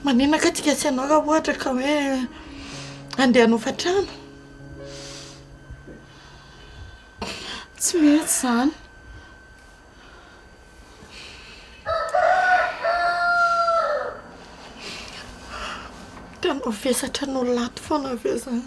Manina ka tsika tsy anao raha ohatra ka hoe andeha hanofatrano. Tsy mety izany. Tanao vesatra no lato foana ve izany.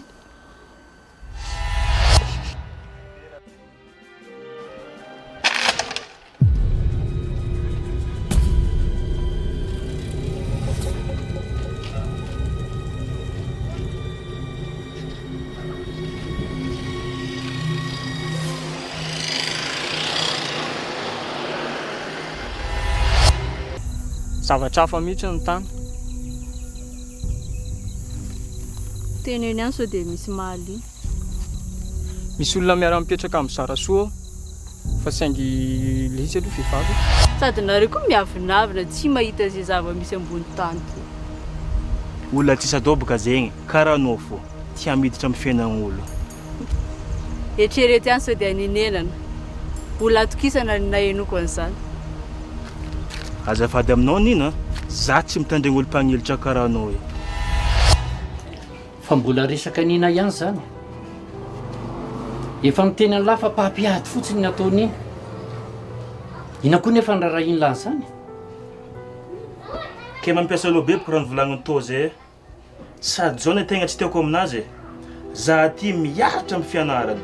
Zavatra hafa mihitsy ny tany. Teneny ihany sao dia misy mahaliana. Misy olona miara-mipetraka amin'ny zarasoa fa saingy lisy aloha vehivavy. Sady nareo koa miavinavina tsy mahita izay zava-misy ambony tany ty. Olona tsisa doboka zegny, karaha anao fo, tia miditra amin'ny fiainan'olo. Eritrereto ihany sao dia ninenana. Olona atokisana ny nahenoko an'izany. Azafady aminao nina, za tsy mitandregny olo mpanilitra karaha anao e. Fa mbola resaka nina ihany zany. Efa miteny an'lahy fa mpampiady fotsiny ny ataony. Ina koa nefa ndrara iny lahy zany. Ke mampiasa lobe pour rano volagny tao zay. Sady zao ny tegna tsy tiako aminazy e. Za ty miaritra amin'ny fianarana.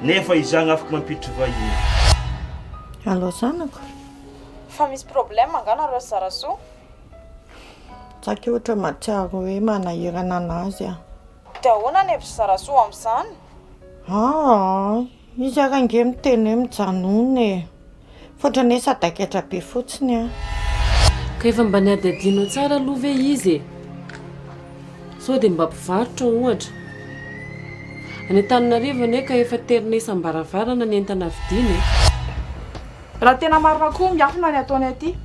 Nefa izagny afaka mampiditry vahiny. Allô zanako. Fa misy problème angana reo zarasoa. Tsaka ohatra matsiaro hoe manahirana anazy a. Dia ahoana ny hevitry zarasoa amin'izany? Izy arange miteny hoe mijanona e. Fotrany sadakaitra be fotsiny a. Ka efa mba niadadinao tsara aloha ve izy e? Sao dia mba mpivarotra ohatra. Any Antananarivo ane ka efa terinesa ambaravarana ny entana vidiana e. Raha tena marina koa miafina ny ataony aty.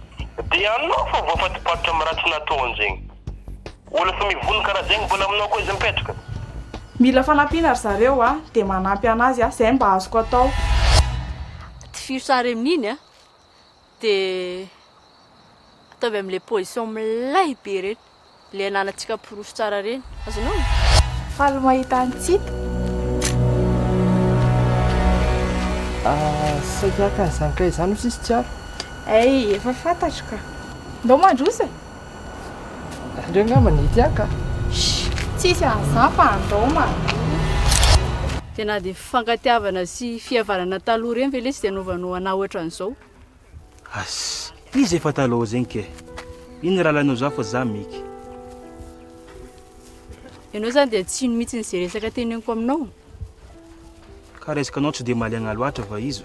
Dia anao fa voafatipatotra miratsy nataony zegny. Olo fa mivony karaha zegny mbola aminao koa izy mipetraka. Mila fanampiana ry zareo a, dia manampy anazy a, izay mba azoko atao. Ty fiosary amin'iny a dia ataovy amin'ilay position milay be reny. Ilay ananantsika porosy tsara reny. Azonao? Faly mahita antsika. Saika ka zanaka izany ho sisy tsara. Efa fantatro ka. Ndao mandrosa e. Andreo angamba nity aka. Tsisy an'izany fa andao mandrosa. Tena dia fankatiavana sy fihavanana taloha reny ve ilay tsy dia novanao anao ohatran'izao. As, izy efa taloha zegny ke. Iny raha lanao zao fa za miky. Ianao zany dia tsy ino mihitsy izay resaka teneniko aminao. Ka resaka anao tsy dia maliagna loatra va izy.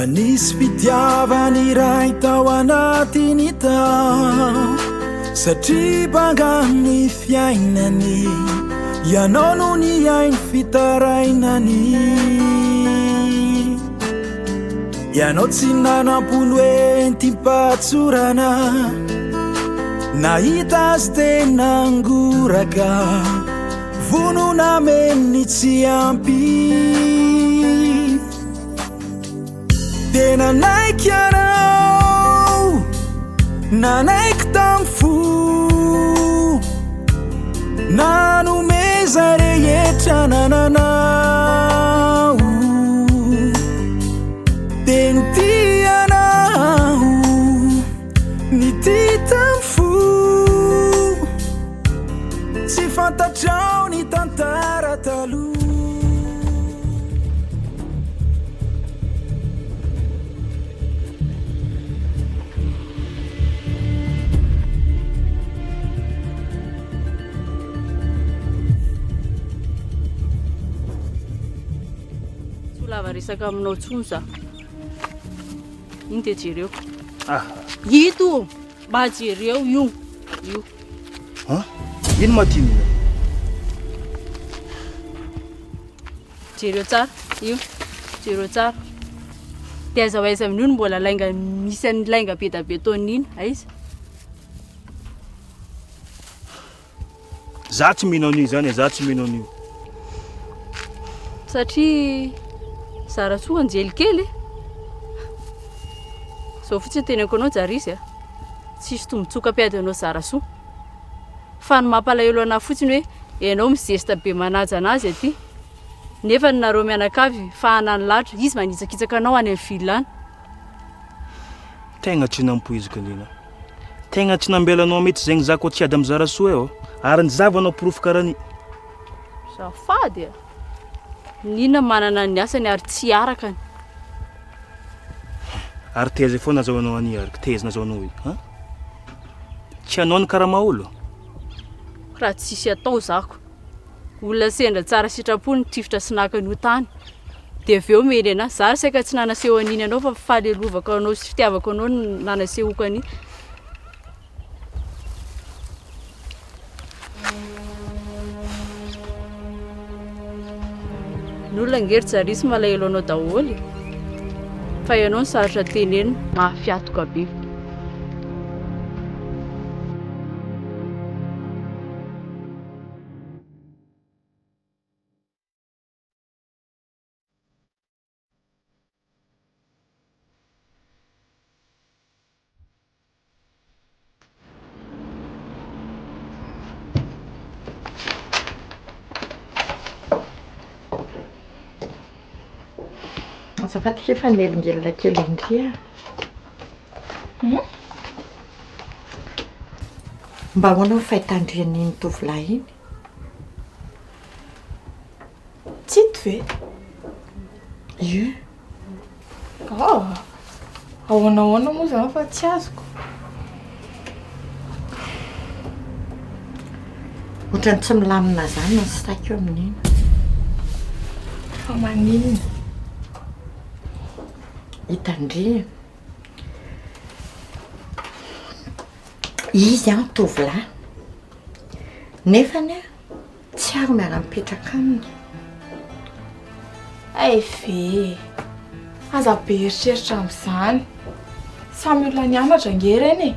Anisy fitiavany Iray tao anatiny tao satria bangany fiainany ianao no ny ainy fitarainany ianao tsy nanam-polo entimpatsorana nahita azy tena ngoraka vonona menny tsy ampy tena naiky anao nanaiky tam fo nanomeza rehetra nananao teny ty anao ny ty tam fo tsy fantatrao ny tantara taloha. lava resaka aminao tsony za. Iny dia jereo. Ito mba jereo io. Ino matino? Jereo tsara io. Jereo tsara. Dia aiza ho aiza amin'io no mbola lainga misy an'ny lainga be da be taon'iny aiza. Za tsy mino an'io zany, za tsy mino an'io. Satria zara tsoa anjely kely. Zao fotsiny teneko anao Jarisy tsisy tombotsoka ampiady anao zara soa. Fa ny mampalahelo anahy fotsiny hoe ianao mizesta be manaja anazy aty. Nefa nareo mianakavy fa anany lahatra izy manitsakitsaka anao any amin'ny vilany. Tegna tsy nampoiziko Nina. Tegna tsy nambelanao mety zegny zako tsy ady am'zara soa eo. Ary nizavanao porofo karaha ny. Zafady. Nina manana ny asany ary tsy arakany. Ary teza foana nazahoanao any araka, teza nazahoanao io, tsy anao ny karaha maholo. Raha tsisy atao zako. Olona sendra tsara sitrapony tifitra sy nakan'io tany. Dia avy eo meny anahy zary saika tsy nanaseho an'iny anao fa fahalelovako anao sy fitiavako anao nanasehoko an'iny. Ny olona ngery Jarisy malahelo anao daholo. Fa ianao ny sarotra tenenina mahafiatoka be. Azafady efa nelingelina kely indria. Mba ahoana ny fahitandrian'iny tovolahy iny? Tsito ve? Io. Ahoana moa zany fa tsy azoko. Ohatrany tsy milamina zany ny saiko eo amin'iny. Fa maninona? Hitandria. Izy tovolahy. Nefany tsy aro miara-mipetraka aminy. Ve aza be eritreritra amin'izany. Samy olona nianatra ngery eny e.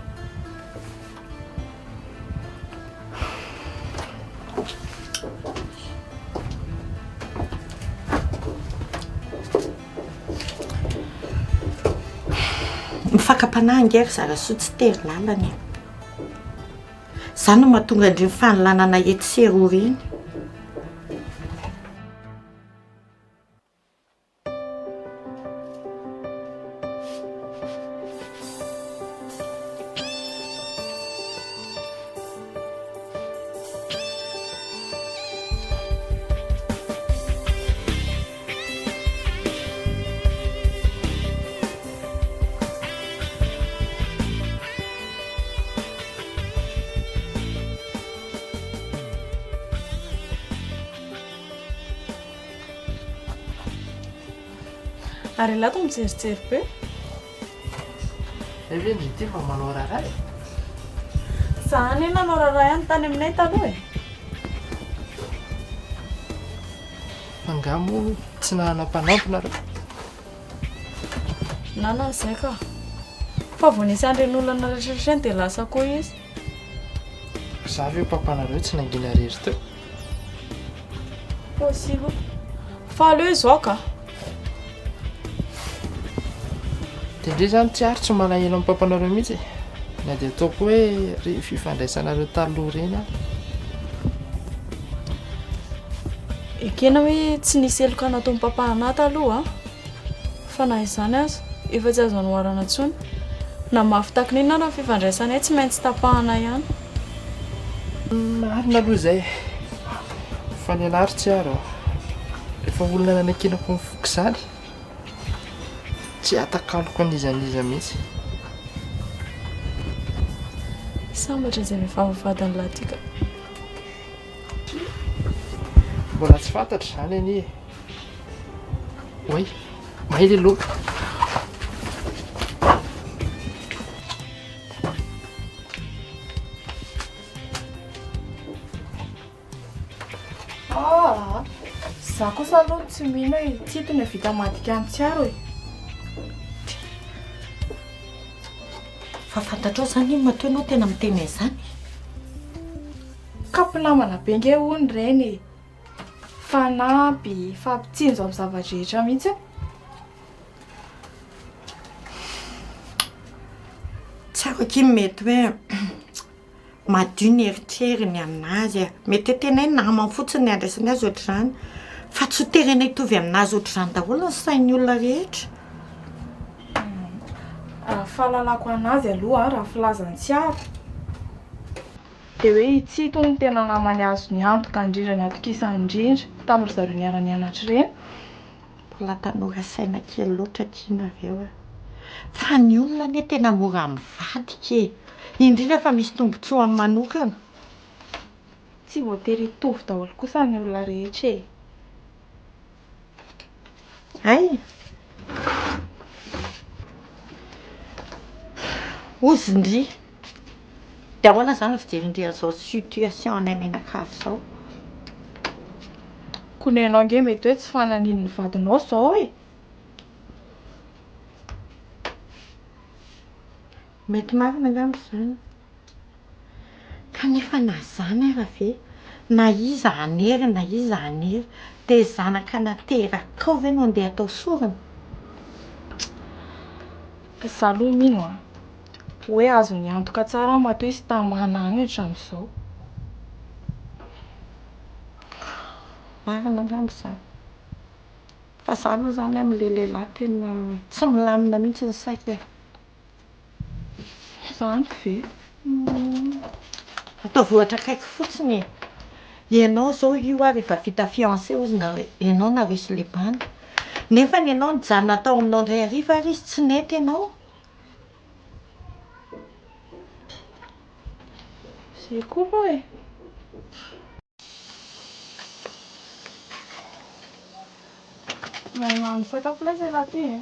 Mifakam-panahy ngery zara soa tsy tery lalany. Zany no mahatonga indriny fanolanana ety serory iny. Ary lato mijerijery be. Evendry ity fa manao raray. Zany nanao raray any tany aminay taloha e. Angamo tsy nanam-panampina reo. Nana zay ka. Fa vao nisy andren'olona rehetrarehetra dia lasa koa izy. Zavy io papanareo tsy nangina rery teo. Possible. Fa aleo izao ka. Dia ndre zany tsy ary tsy malahelo amin'ny papanareo mihitsy. Na dia ataoko hoe ry fifandraisanareo taloha reny aho. Ekena hoe tsy nisy eloka nataon'ny papahana taloha fa na izany aza efa tsy azo anoharana intsony. Na mafy takin'iny na fifandraisanay tsy maintsy tapahana ihany. Marina aloha izay. Fa ny anary tsy ary efa olona nanankenako ny foko izany. Tsy atakaloko an'izaniza mihitsy. Sambatra izay mivavavadany latika. Mbola tsy fantatra izany anie. Oi, mahay le loha. Za kosa aloha tsy mino hoe titony vita madika antsiaro e. Fa fantatrao zany matoa ianao tena miteny izany. Kampinamana be nge hony reny e. Fanampy, fampitsinjo amin'ny zavatra rehetra mihitsy. Tsy ako aky mety hoe madio ny eritreriny aminazy. Mety hoe tena hoe namany fotsiny andraisany azy ohatr'izany. Fa tsy ho terena hitovy aminazy ohatr'izany daholo ny sain'ny olona rehetra. Raha fahalalako anazy aloha raha filazany tsiaro dia hoe itsito ny tena namany azo ny antoka indrindra ny atokisany indrindra tamin'ny zareo niara-nianatra ireny. Mbola tanora saina kely loatra kiana avy eo. Fa ny olona anie tena mora mivadika e. Indrindra fa misy tombontsoany manokana. Tsy voatery hitovy daholo kosa ny olona rehetra e. Ay! Ozindry. Dia ahoana zany ny fijerindrin'izao situation anay menakavy izao? Konenao nge mety hoe tsy fananiany vadinao izao e. Mety marina angamba izany. Kanefa na zany ara ve, na iza hanery na iza hanery, dia zanaka naterakao ve no andeha atao sorona? Za aloha mino hoe azo ny antoka tsara matoa izy tamana any hatramin'izao. Marina angamba izany. Fa za aloha zany amin'ilay lehilahy tena tsy milamina mihitsy ny saiko e. Izany ve? Ataovy ohatra akaiky fotsiny e. Ianao izao io rehefa vita fiancé ozy ianao na resy lebana. Nefa ianao nijanona tao aminao indray hariva ary izy tsy nety ianao. Zay koa fa e. Magnano sakafo ilay zay raha ty e.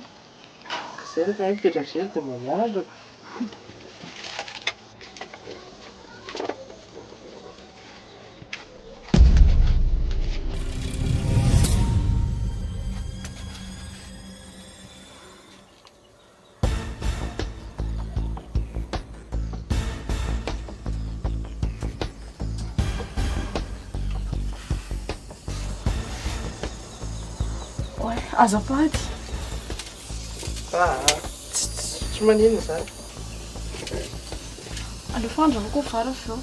Izay rehefa mipetraka izay dia mba miaraka. Azafady. Tsy maninona izany. Aleo fandrahoako vary avy eo.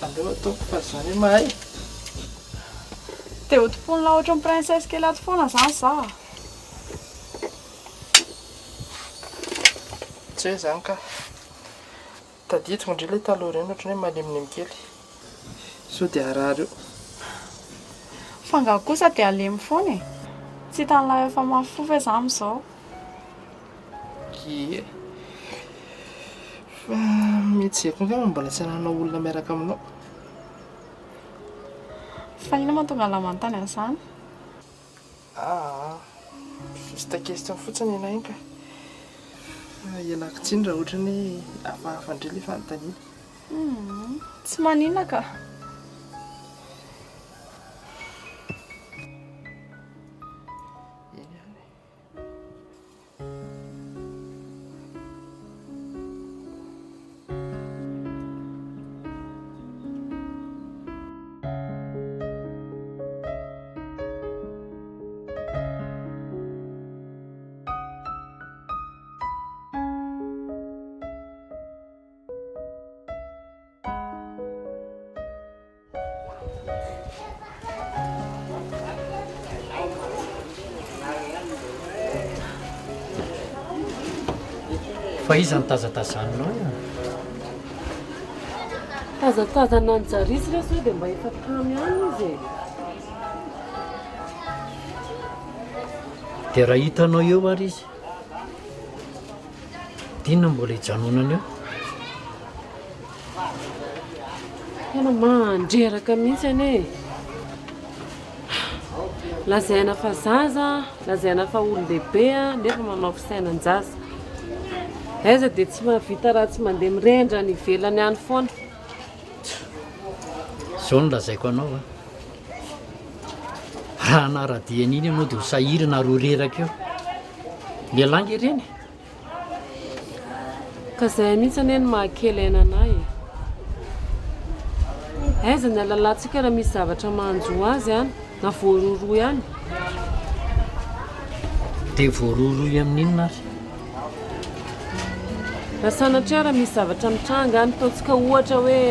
Aleo ataoko fa izany mahay. Dia hotompona ohatra ny princesse kely ato foana izany za. Tsy hoe izany ka. Tadidiko indray ilay taloha ireny ohatrany hoe malemilemy kely. Sao dia harary io. Fangago kosa dia alemy foana e. Tsy hitan'ilay efa mafofa za amin'izao. Ie. Fa mietseko angamba mbola tsy hananao olona miaraka aminao. Fa ina mahatonga lamantany an'izany? Juste question fotsiny ianao iny ka. Ialako tsiny raha ohatra ny hoe hafahafa indray ilay fanontaniana. Tsy maninona ka. Fa iza nitazatazanonao io? Tazatazana ny jarisy reso dia mba efa tamy any izy e. Dia raha hitanao eo ary izy, dinona mbola hijanonana eo? Tena mandreraka mihitsy ane. lazaina fa zaza lazaina fa olon-dehibe a nefa manao fisainanjaza aiza dia tsy mahavita raha tsy mandeha mirendra ny ivelany any foana zao no lazaiko anao raha naradian'iny ianao dia ho sahirana roa reraka eo mialangy ireny ka zay mihitsy anie ny mahakely ainanay aiza ny alalantsika raha misy zavatra mahanjo azy any na voaroro ihany dia voaroroy amin'inona ary raha sanatria raha misy zavatra mitranga any taontsika ohatra hoe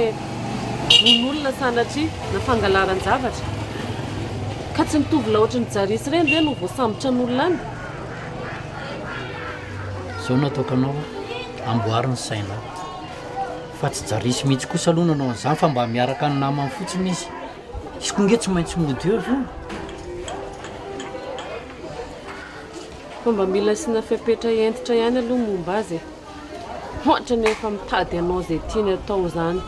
von'olona sanatria na fangalaran-javatra ka tsy mitovy laohatra ny jarisy ireny ve no voasambotra n'olona any zao nataokanao amboary ny saina fa tsy jarisy mihitsy kosa aloha nanao an'izany fa mba miaraka ny namany fotsiny izy koa nge tsy maintsy mody eo vo fa mba mila sina fiapetra entitra ihany aloha momba azy ohatra ny efa mitady anao izay tiany atao izany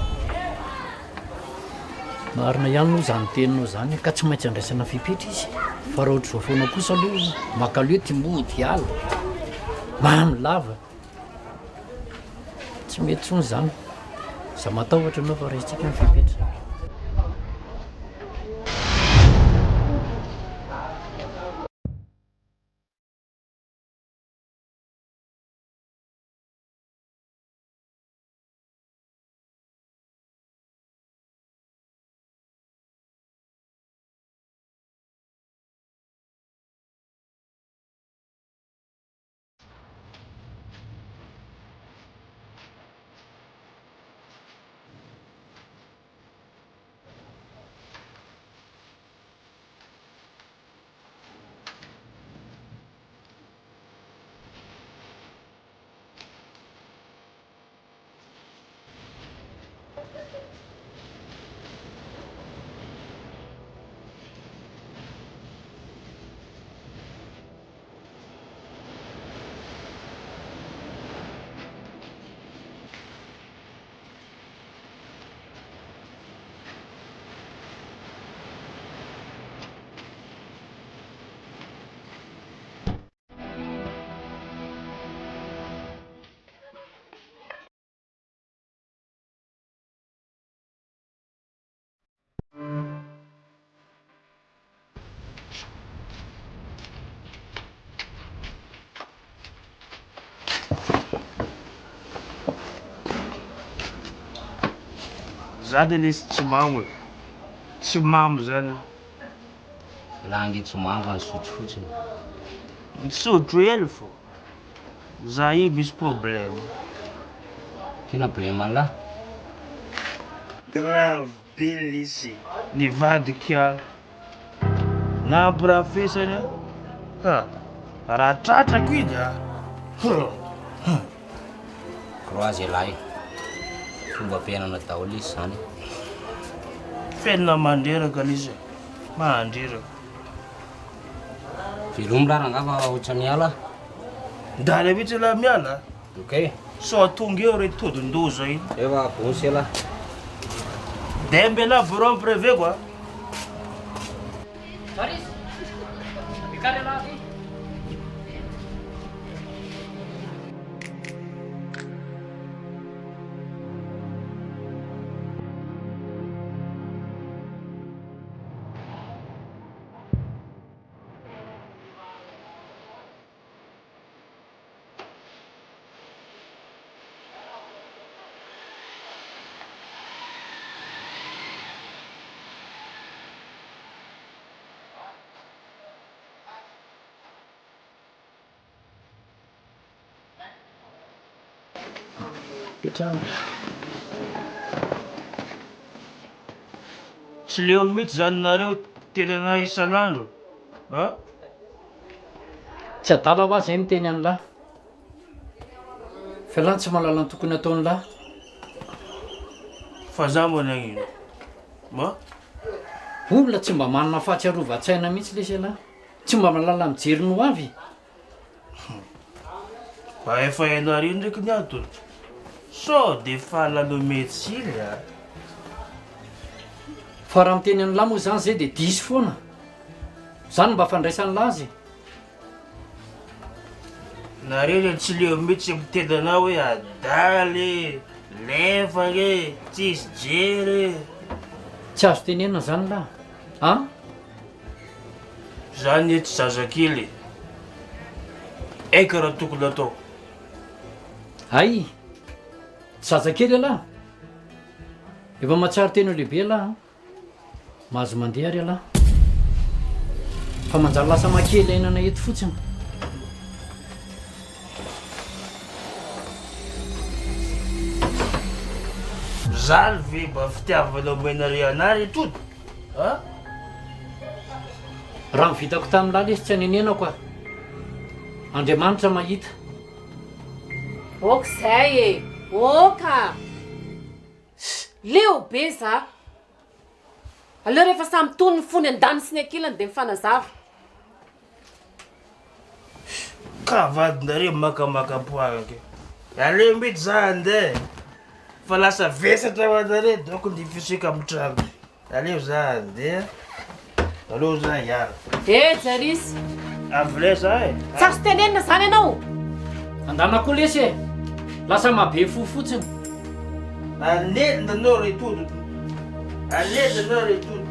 marina ihany moa izany teninao izany ka tsy maintsy andraisana fipetra izy fa raha ohatra vaofoana kosa aloha makaleo ty mody ala mamy lava tsy mety tsony izany za matahotra anao fa raisitsika ny fipetra za dia nisy tsy mamo zany langy tsy mamo any sotro fotsiny misotro ely fo za io misy problème kina problème lahy grave be lisy nivadika nampy raha fesany raha tratrako izy croise lahy fomba ampianana daholo izy zany fenina mandreraka lisy mandreraka velomy lahy rangava ohatrany ala ndala mihitsy laha miala ok so tonga eo re todin-doza iny efa bonsy lahy dembe là vous rompre quoi tsy leony mihitsy zany nareo tenana isan'andro tsy adala ho azy zay miteny any lahy fa lany tsy mahalala ny tokony ataony lahy fa za moa nagnino olona tsy mba manana fahatsiarova-tsaina mihitsy lesy lahy tsy mba mahalala mijery no avy fa efa ianareo ndraiky ny antony so de fahalalometsily fa raha miteny any lahy moa zany zay dia disy foana zany mba fandraisan'la azy nareo tsy leo mihitsy mitedy anao hoe adaly lefake tsisy jery tsy azo tenena zany la a zany e tsy zazakely aika raha tokony atao ay tsy zazakely alahy efa mahatsary teny o lehibe alahy mahazo mandeha ary alahy fa manjary lasa makely ainana eto fotsiny zaly ve mba fitiavanao menare anary etody a raha mivitako tamin'ny lala izy tsy anenenako a andriamanitra mahita oka zay e oka leo be za aleo rehefa samy tony ny fony andany sy ny ankilany dia mifanazava ka vadinareo makamakapoarake aleo mety za andeha fa lasa vesatra manare doko ny fisika amin'ny trano aleo za andeha aleo za hiara jarisy avile za e tsy azo tenenina zany ianao andanako lesy e lasa mahabe fo fotsiny alenda anao retody alenda anao retody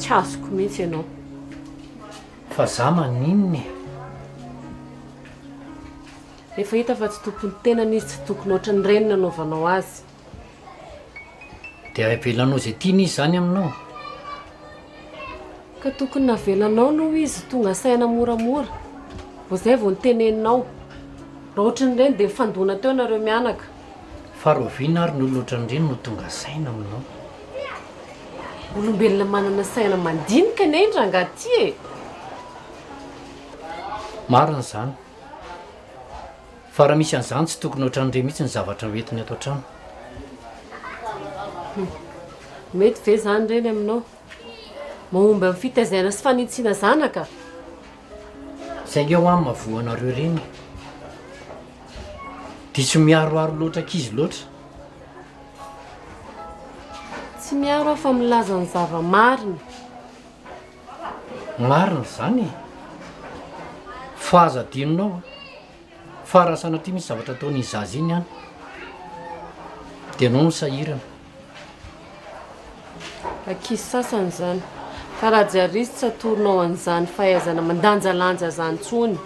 tsy azoko mihitsy ianao fa za maninony rehefa hita fa tsy tompony tenana izy tsy tokony ohatrany reny nanaovanao azy dia avelanao zay tiana izy zany aminao ka tokony navelanao noho izy tonga saina moramora vo zay vao nyteneninao raha ohatrany reny dia mifandona teo nareo mianaka fa roviana ary ny olona ohatran'ireny no tonga saina aminao olombelona manana saina mandinika ny endra angaty e marina zany fa raha misy an'izany tsy tokony ohatran'ire mihitsy ny zavatra hoentiny ato an-trano mety ve zany reny aminao mahomby amin'ny fitaizana sy fanitsiana zanaka sainga eo amin'ny mavoanareo ireny dia tsy miaroaro loatra ankizy loatra tsy miaro aho fa milaza ny zava-marina marina zany fa azadinonao fa raha sanatria misy zavatra ataony izazy iny any dia anao no sahirana ankizy sasany zany fa raha jarisy tsy atoronao an'izany fahaizana mandanjalanja zany tsony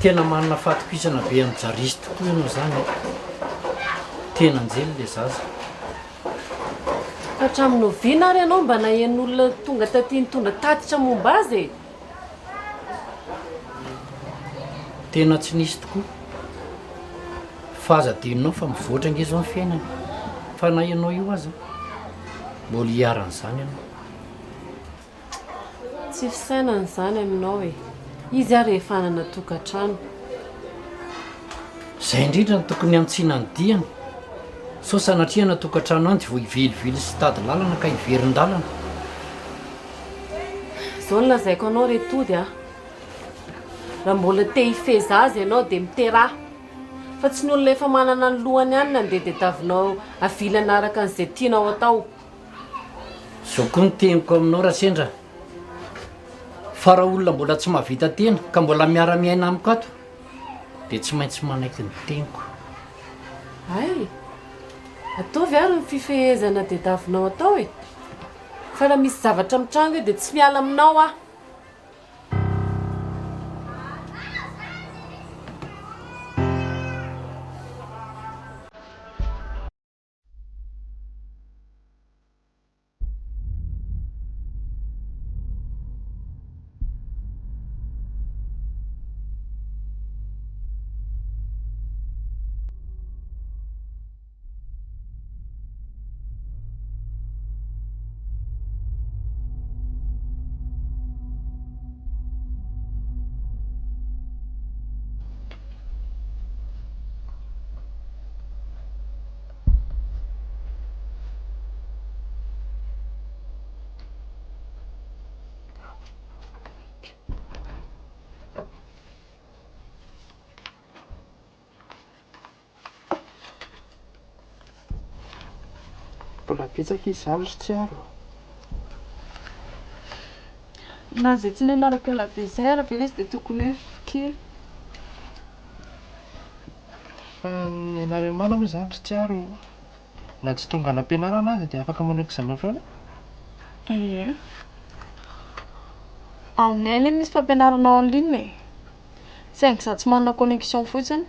tena manana fatokisana be amin'ny jarisy tokoa ianao zany tena anjely le zaza ka hatramin'ny oviana ary ianao mba nahen'olona tonga taty nitondra tatitra momba azy e tena tsy nisy tokoa fa azadinonao fa mivoatra angezo amin'ny fiainana fa na ianao io aza mbola hiaran'izany ianao tsy fisainany zany aminao e izy ary rehefa anana tokantrano izay indrindra ny tokony antsiana ny diany so sanatria na tokantrano any tsy vo hivelively sy tady lalana ka hiverin-dalana zao ny lazaiko anao retody a raha mbola te hifeza azy ianao dia miteraha fa tsy ny olona efa manana ny lohany any nandeha dia tavinao avilana araka an'izay tianao atao zao koa ny teniko aminao raha sendra fa raha olona mbola tsy mahavita tena ka mbola miara-miaina amiko ato dia tsy maintsy manaiky ny teniko ay ataovy ary ny fifehezana dia tavinao atao e fa raha misy zavatra mitrango io dia tsy miala aminao ah Mbola betsaka izany ry tsy aro. Na zay tsy nanaraka labe izay arabe izy dia tokony hoe kely. Fa ny anareo mana moa izany ry tsy aro. Na tsy tonga any am-pianarana azy dia afaka manao examen foana. Ie. Aminay anie misy fampianarana en ligne e. Saingy za tsy manana connexion fotsiny.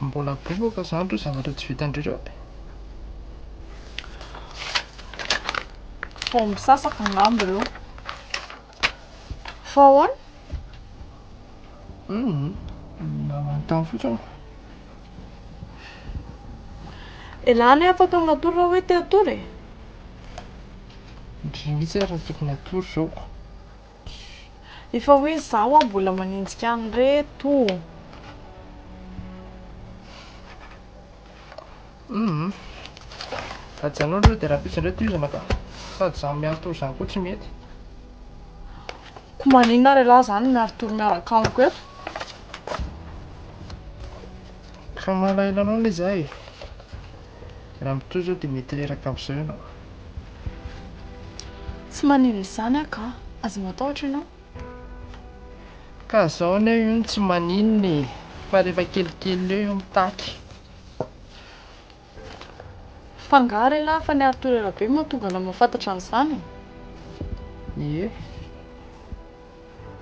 Mbola bobaka izany ry zavatra tsy vitan-dreo. Vao misasaka angamba ireo. Fa ahoana? Manontany fotsiny. Ialany afaka matory raha hoe te hatory e. Indrindra mihitsy raha tokony hatory izao. Efa hoe zaho mbola manenjika any reto. Ajanao ireo dia raha ampisaindray tohizana ka. Sady izaho miaro-tory izany koa tsy mety. Ko maninona ary lahy izany miaro-tory miaraka amiko eto? Fa malahelo anao ilay izaho e. Raha mitohy izao dia mety reraka amin'izao ianao. Tsy maninona izany aka, aza matahotra ianao. Ka izao anie io ny tsy maninona e. Fa rehefa kelikely eo mitaky. Fangaro e lahy fa ny aro-tory elabe mahatonga ana mahafantatra an'izany. Ie.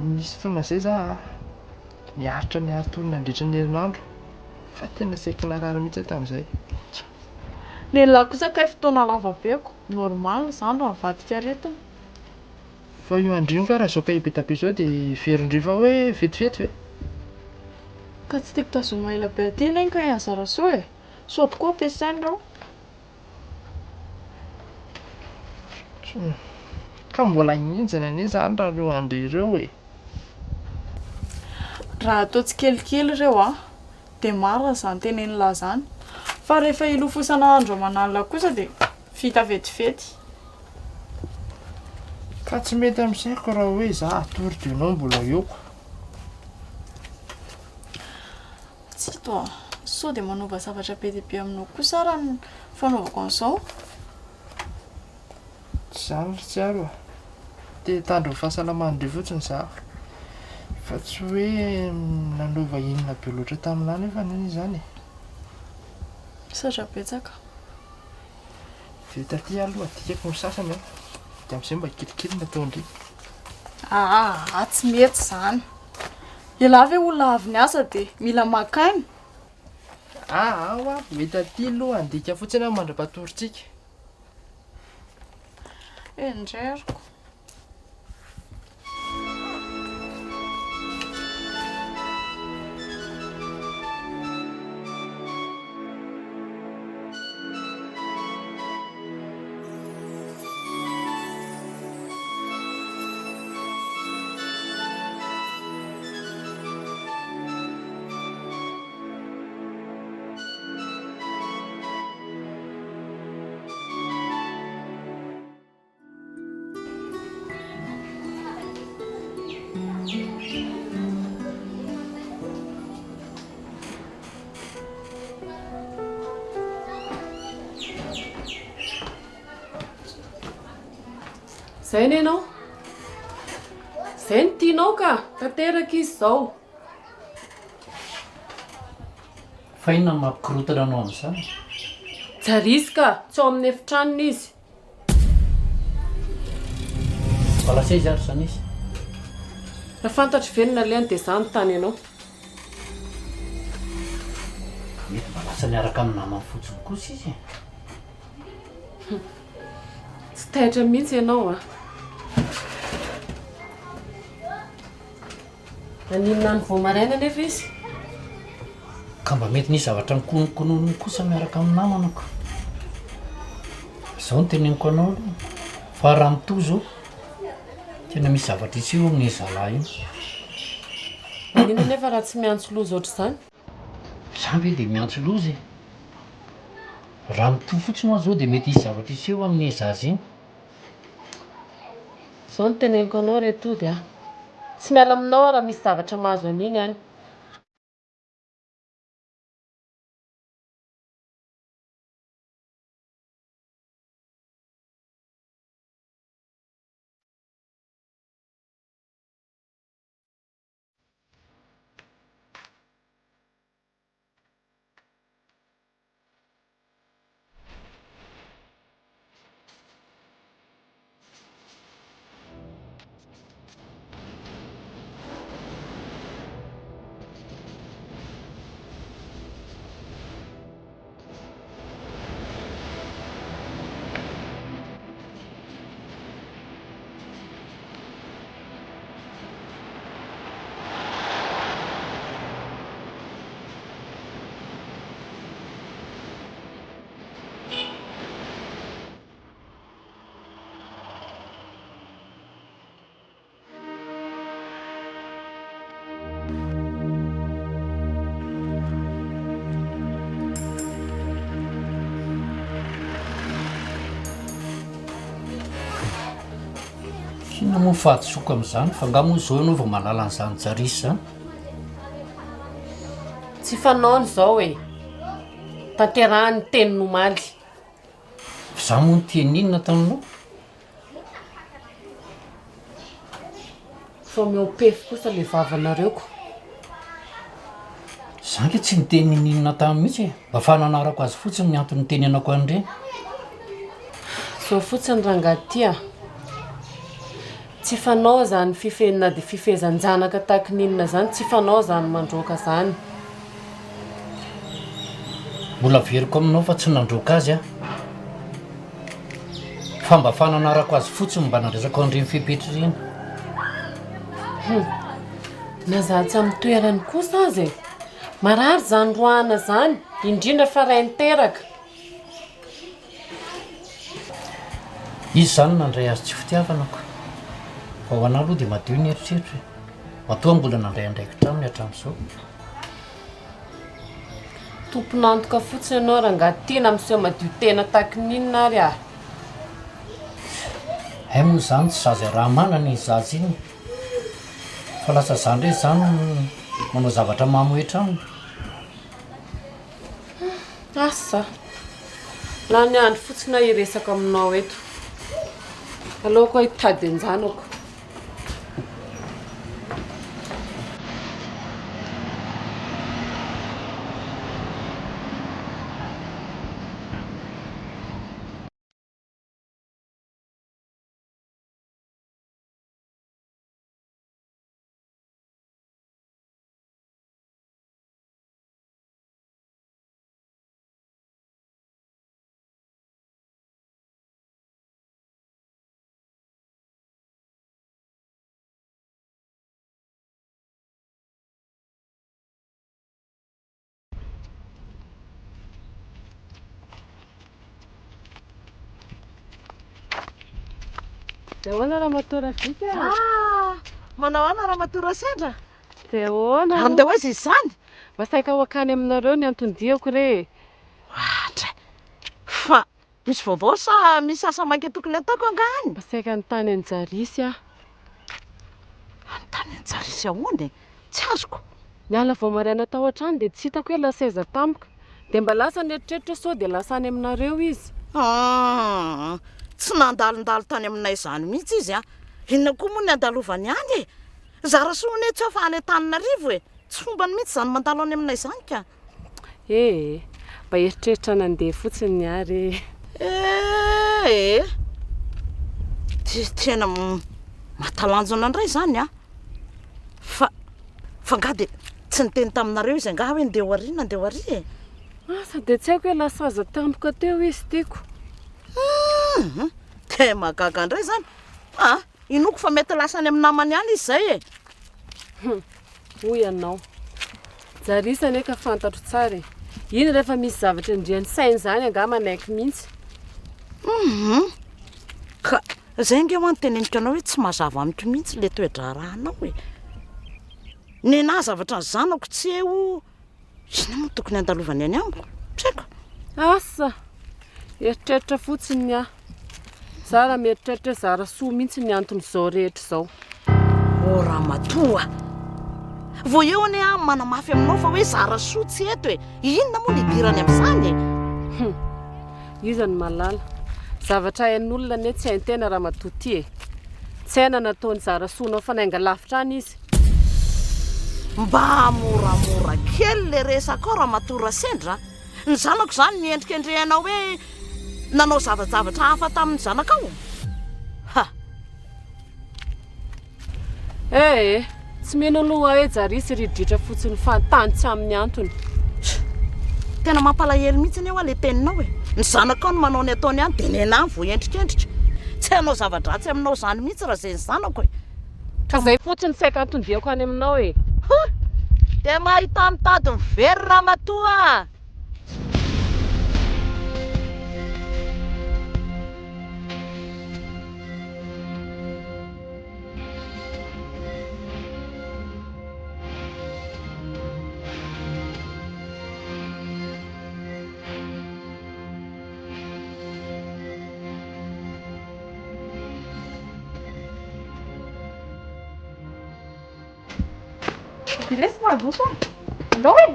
Nisy fotoana izay izaho niaritra ny aro-tory nandritra ny herinandro. Fa tena saika narary mihitsy tamin'izay. Lehilahy kosa kay fotoana lava beko. Normal izany raha mivadika aretina. Fa io andrio ka raha izao cahier be tapier izao dia verindrio fa hoe vetivety ve? Ka tsy tiako tazoma ela be aty anie ka anjara soa e. Sao tokoa ampiasainy reo. Ka mbola hinjana anie izany raha ireo andeha ireo e. Raha atao tsikelikely ireo dia marina izany tenen'ny lahy izany. Fa rehefa hilofosana andro aman'alina kosa dia vita vetivety. Ka tsy mety amin'izay raha hoe izaho atory dia ianao mbola eo. Tsy hita sao dia manova zavatra be dia be aminao kosa raha ny fanaovako an'izao. Tsy izany ry tsy aro. Te hitandro ny fahasalamandreo fotsiny izaho. Fa tsy hoe nanova inona be loatra taminahy nefa anie izany e. Saotra betsaka. Dia taty aloha adikako ny sasany dia amin'izay mba kelikely natao indray. Tsy mety izany. Ialahy ve olona avy niasa dia mila maka-aina? Mety aty aloha andika fotsiny aho mandra-patoritsika. Endreriko. Zay ny ianao? Zay ny tianao ka tanteraka izy izao. Fa inona no mampikorontana anao amin'izany? Jarisy ka, tsy ao amin'ny efitranony izy. Mbola se izy ary izany izy. Raha fantatro venona lehany dia izany tany ianao. Mety mba lasa niaraka amin'ny namany fotsiny kosa izy. Tsy taitra mihitsy ianao Naninona ny vao maraina nefa izy? Ka mba mety nisy zavatra nikonokononony kosa miaraka amin'ny namanako. Izao no teneniko anao aloha. Fa raha mitohy izao tena misy zavatra iseho amin'ny zalahy iny. Naninona nefa raha tsy miantso loza ohatr'izany? Izany ve dia miantso loza e? Raha mitohy fotsiny aho izao dia mety hisy zavatra iseho amin'ny zaza iny. Izao no teneniko anao retody Tsy miala aminao raha misy zavatra mahazo an'iny any. Inona moa fahatsoako amin'izany fa nga moa zao ianao vao malala an'izany jarisy zany. Tsy fanaony zao e. Tanterahany teny nomaly. Za moa nyteny inona taminao? Fa miopefy kosa le vavanareoko. Za nge tsy niteny inona tamin'ny mihitsy e. Mba fananarako azy fotsiny ny antony teny anako an'ireny. So fotsiny rangatia. Tsy fanao zany fifenina dia fifezan-janaka tahaka ninona zany, tsy fanao zany mandroaka zany. Mbola veriko aminao fa tsy nandroaka azy a. Fa mba fananarako azy fotsiny mba nandresako an'ireny fipetririana. Na za tsy amin'ny toerany kosa azy e. Marary zany roahana zany, indrindra fa ray niteraka. Izy zany nandray azy tsy fitiavanako. Fa ho anahy aloha dia madio ny eritreritro e. Matoa mbola nandray andraikitra aminy hatramin'izao. Tomponantoka fotsiny ianao rangatina amin'izao madio tena tahaka ninona ary ah. Hay moa zany tsy zaza raha manana izy zaza iny. Fa lasa zany re zany manao zavatra mamoetra aminy. Asa. Laha ny andro fotsiny iresaka aminao eto. Aleoko hitady anjanako. Dia ahoana raha matora vika? Manao ana raha matora sendra? Dia ahoana? Andeha ho aiza izany? Masaika ho akany aminareo ny anton-diako re. Ohatra. Fa misy vaovao sa misy asa maika tokony ataoko angahany? Masaika ny tany anjarisy ah. Tany anjarisy ahoana e? Tsy azoko. Niala vao maraina tao an-trano dia tsy hitako hoe laseza tampoka. Dia mba lasa ny eritreritra sao dia lasa any aminareo izy. Tsy nandalondalo tany aminay izany mihitsy izy a. Inona koa moa ny andalovany any e? Zara soa ne tsy ao fa any Antananarivo e. Tsy fombany mihitsy izany mandalo any aminay izany ka. Mba eritreritra nandeha fotsiny ary. Tena mahatalanjona indray izany a. Fa nga dia tsy niteny taminareo izy angaha hoe ndeha ho ary e. Asa dia tsy haiko hoe lasaza tampoka teo izy tiako. Te magaga indray zany. Inoko fa mety lasany amin'ny namany ihany izy izay e. Hoy ianao. Jarisa ane ka fantatro tsara e. Iny rehefa misy zavatra indrian'ny sainy izany angaha manaiky mihitsy. Ka izay nge ho anteneniko anao hoe tsy mazava amiko mihitsy le toe-draranao e. Ny nahy zavatra ny zanako tsy eo. Ina moa tokony andalovany any amiko? Traiko. Asa. Eritreritra fotsiny ah. Zara mieritreritra zara soa mihitsy ny anton'izao rehetra izao. Raha matoa. Vao eo ane a manamafy aminao fa hoe zara soa tsy eto e. Inona moa ny idirany amin'izany e? Iza ny malala. Zavatra hain'olona ane tsy hain-tena raha matoty e. Tsy haina nataony zara soanao fa nainga lavitra any izy. Mba moramora kely le resaka raha matora sendra. Ny zanako izany miendrika endrehanao hoe nanao zavajavatra hafa tamin'ny zanakao. Tsy mena aloha hoe Jarisy ridritra fotsiny fantany tsy amin'ny antony. Tena mampalahelo mihitsy ane ho le teninao e. Ny zanakao no manao ny ataony ihany dia nenahy vao endrikendrika. Tsy hanao zava-dratsy aminao izany mihitsy raha izay ny zanako e. Ka izay fotsiny saika antondiako any aminao e. Dia mahita mitady mivery raha matoa. Bilesy mahadoso ndao e.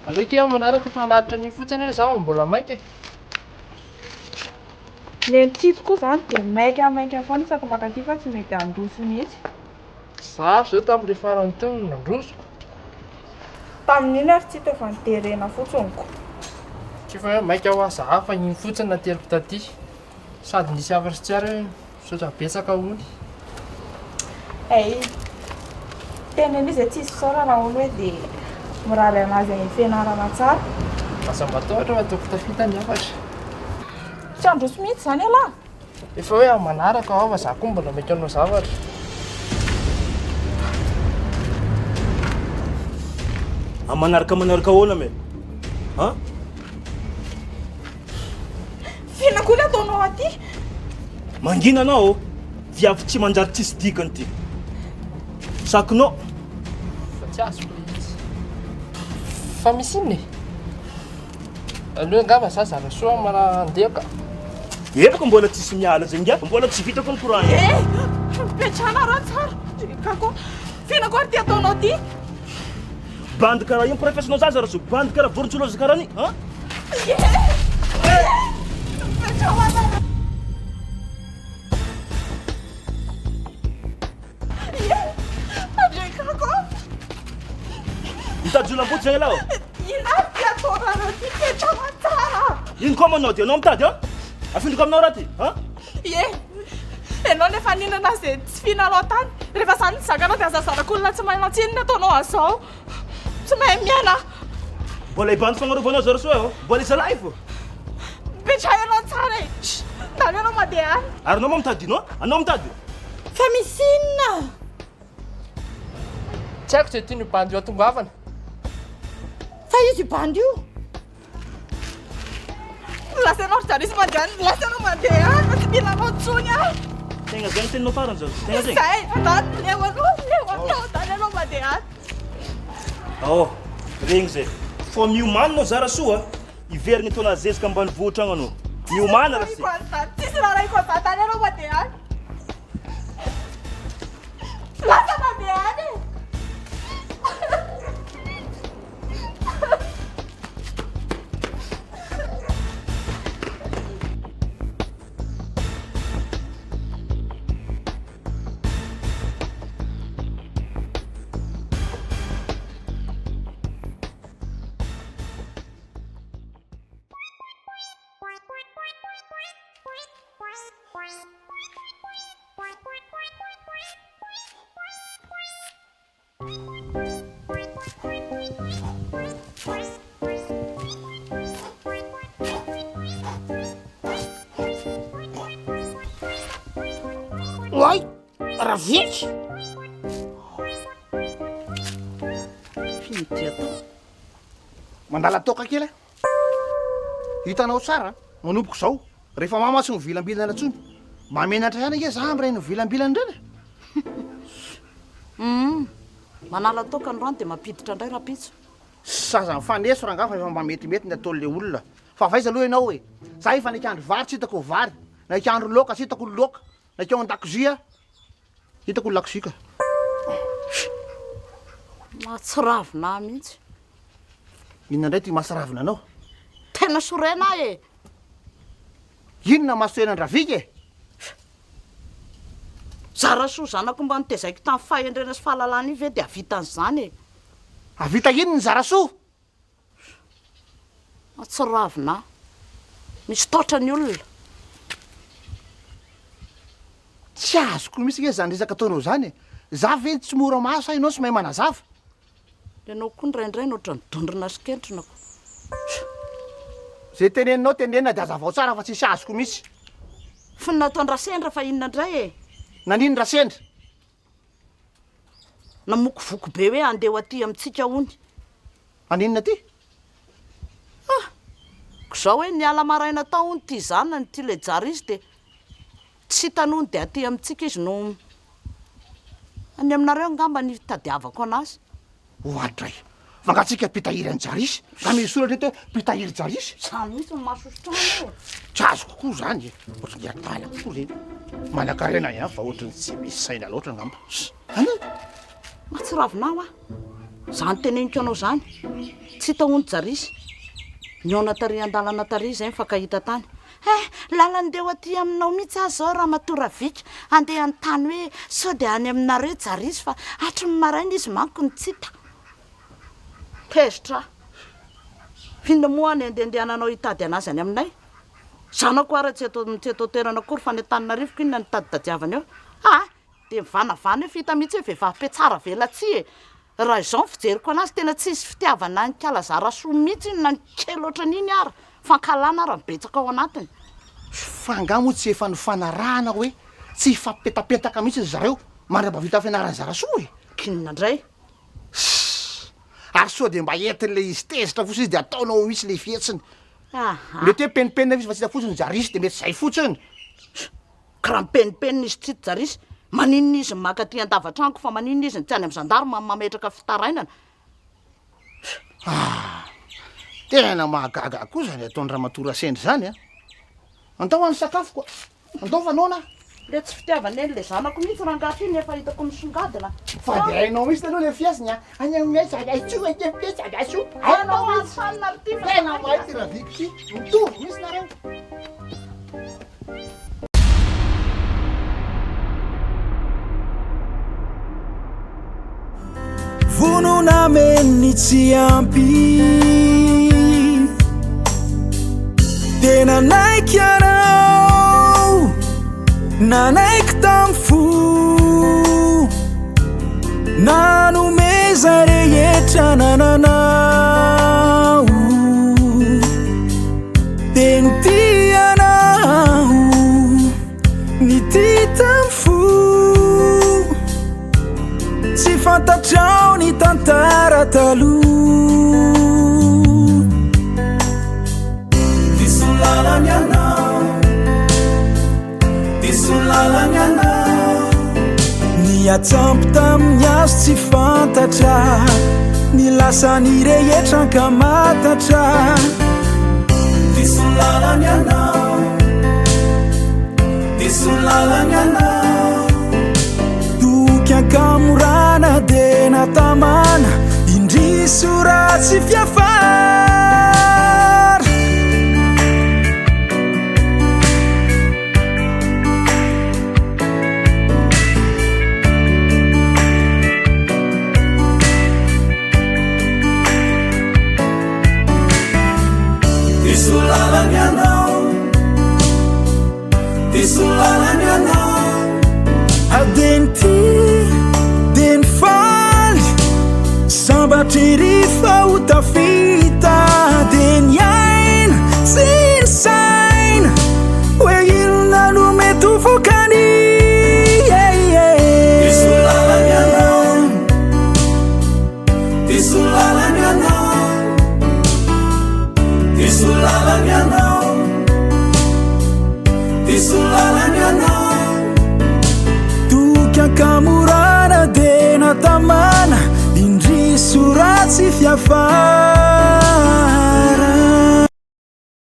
Aleka iaho manaraka fanaritra ny fotsiny zaho mbola mainka. Le tito koa zany dia maika foana isaky makaty fa tsy mety handroso mihitsy. Za zao tamin'ilay farany teo nandroso. Tamin'iny ary tsy teo fanterena fotsiny. Tsy fa hoe maika ho asa hafa iny fotsiny nateriko taty. Sady nisy avy sy tsara hoe misaotra betsaka hony. Tena izy tsisy saora raha olo hoe dia miraly anazy any fianarana tsara. Asa matahotra ataoko tafita ny hafatra. Tsy handroso mihitsy zany alahy. Efa hoe amin'ny manaraka ao fa za koa mbola maika anao zavatra. Manaraka ahoana me? Fianako le ataonao aty. Mangina anao, viavy tsy manjary tsisy dikany ty. Sakinao. Fa tsy azo izy. Fa misy inona? Aloha angamba za zara soa manandehaka. Efako mbola tsisy miala zay ngia, mbola tsy vitako ny courant. Petrana raha tsara. Kako fianako ary ty ataonao aty. Bandy karaha io professional za zara so, bandy karaha vorontsolozy karaha ni, Mitadiolamboty zay lao. Ina ty ataonao ty petrana tsara. Ino koa manao ty anao mitady afindiko aminao raha ty, Ianao nefa ninana zay tsy fihinanao tany. Rehefa zany zakanao dia azazanak'olona tsy mahay mantsiny ataonao azao. Tsy mahay miana. Mbola ibandy fagnarovanao zara soa mbola isa live fo. Petrahanao tsara e. Tany anao mandeha any. Ary anao mitady ino? Anao mitady? Fa misy inona? Tsy haiko zay ty ny bandy eo atongavana. Fa izy bandy io. Lasanao ry zarisy mandeha any. Lasanao mandeha any fa tsy milanao tsony any. Tegna zay ny teninao farany zao. Tegna zay. Zay, atao lewanao tany anao mandeha any. Regny zay. Fô miomananao zara soa, iverigny ataonao zezika ambany voatragno anao. Miomana raha se. Tsisy raha raha ikoa tany anao mandeha any. Lasa mandeha any. Uai, raviky. Mandala toka kely. Hitanao tsara, manompoko zao. Rehefa mamatsy ny vilambilana ntsony. Mamenatra ihany ake za am'ray ny vilambilana reny. Manala toka ny rano dia mampiditra indray rapitso. Saza mifaneso raha ngafa efa mba metimety ny ataon'le olona. Fa vaiza aloha ianao hoe, za efa naikandro vary tsy hitako vary, naikandro loka tsy hitako loka, naikao an-dakozia hitako lakozika. Mahatsiravina mihitsy. Inona indray ty mahatsiravina anao? Tena sorena e. Inona mahasoenandraviky e? Zara soa zanako mba nitezaiky tamin'ny fahendrena sy fahalalana io ve dia avitan'izany e. Avita ino ny zara soa? Mahatsiravina. Misy taotra ny olona. Tsy azoko misy nge zany resaka ataonao zany e. Za ve tsy mora maso ianao sy mahay manazava. Ianao koa ndraindray nohatra nidondrina sy kentrona. Zay teneninao tenenina dia azavao tsara fa tsisy azoko misy. Fa nataon-drasendra fa inona indray e. Nanino rasendra? Namoko voko be hoe andeho aty amintsika hony. Aninona ty? Zao hoe niala maraina tao hony ty zanany ty le jara izy dia tsy tanony dia aty amintsika izy no any aminareo angamba ny tadiavako anazy. Ohatray. Vangatsika pitahiry any jarisy. Ka misoratra eto hoe pitahiry jarisy. Sa mihitsy mahasosotrana. Tsy azo kokoa zany e. Ohatry ny atala kokoa reny. Manan-karena ihany fa ohatry ny tsy misy saina loatra ngamba. Any? matsiravinao a zany teneniko anao zany tsy hitahony jarisy niona tary an-dalana tary zay mifankahita tany lalandeo aty aminao mihitsy azy zao raha matora vika andeha ny tany hoe sao dia any aminareo jarisy fa hatry ny maraina izy manko ny tsita pezitra finda moa ny andehandehananao hitady anazy any aminay zanako ara tsy atao toerana akory fa ny tanina rivoka inona ny taditadiavana eo dia mivanavana hoe fita mihitsy hoe vehivavy tsara velatsy raha izao fijeriko anazy tena tsisy fitiavana ny kalazara soa mihitsy na ny kely ohatran'iny ara fankalana ara mibetsaka ao anatiny fangamo tsy efa ny fanarahana hoe tsy hifampetapetaka mihitsy zareo maraba vita fianarany zara soa e kinina indray ary soa dia mba entin'le izy tezitra fotsiny izy dia ataonao misy le fietsiny mety hoe penipenina izy fa tsy hita fotsiny jarisy dia mety zay fotsiny karaha mipenipenina izy tsy jarisy maninona izy makaty an-davatranko fa maninona izy ny tsy any am'zandary mametraka fitarainana tena mahagaga koa zany ataony raha matora sendry zany a andao any sakafo koa andao fanona le tsy fitiavana eny le zanako mihitsy raha ngaty iny efa hitako misongadina fa dia hainao misy taloha le fiasiny a any amin'ny zagaitso eke zagaso hainao asanina ty tena maity raha viky mitovy misy nareo vonona menny tsy ampy tena naiky anao nanaiky tam fo nanomeza rehetra nananao teny tianao ny ty tam fo tsy fantatrao ny tantara taloha disolalany anao disolalany anao ny atsampy tamin'ny azo tsy fantatra ny lasany rehetra ankamatatra disolalany anao disolalany anao kamurana de natamana indriso ratsy fiafar disolalany anao disolalany anao adenti sambatry utafita den yaina sin saina hoe ilona no mety fokany disolalany anao disolalany anao disolalany anao disolalany anao toky ankamorana de natamana indriso ratsy fiafar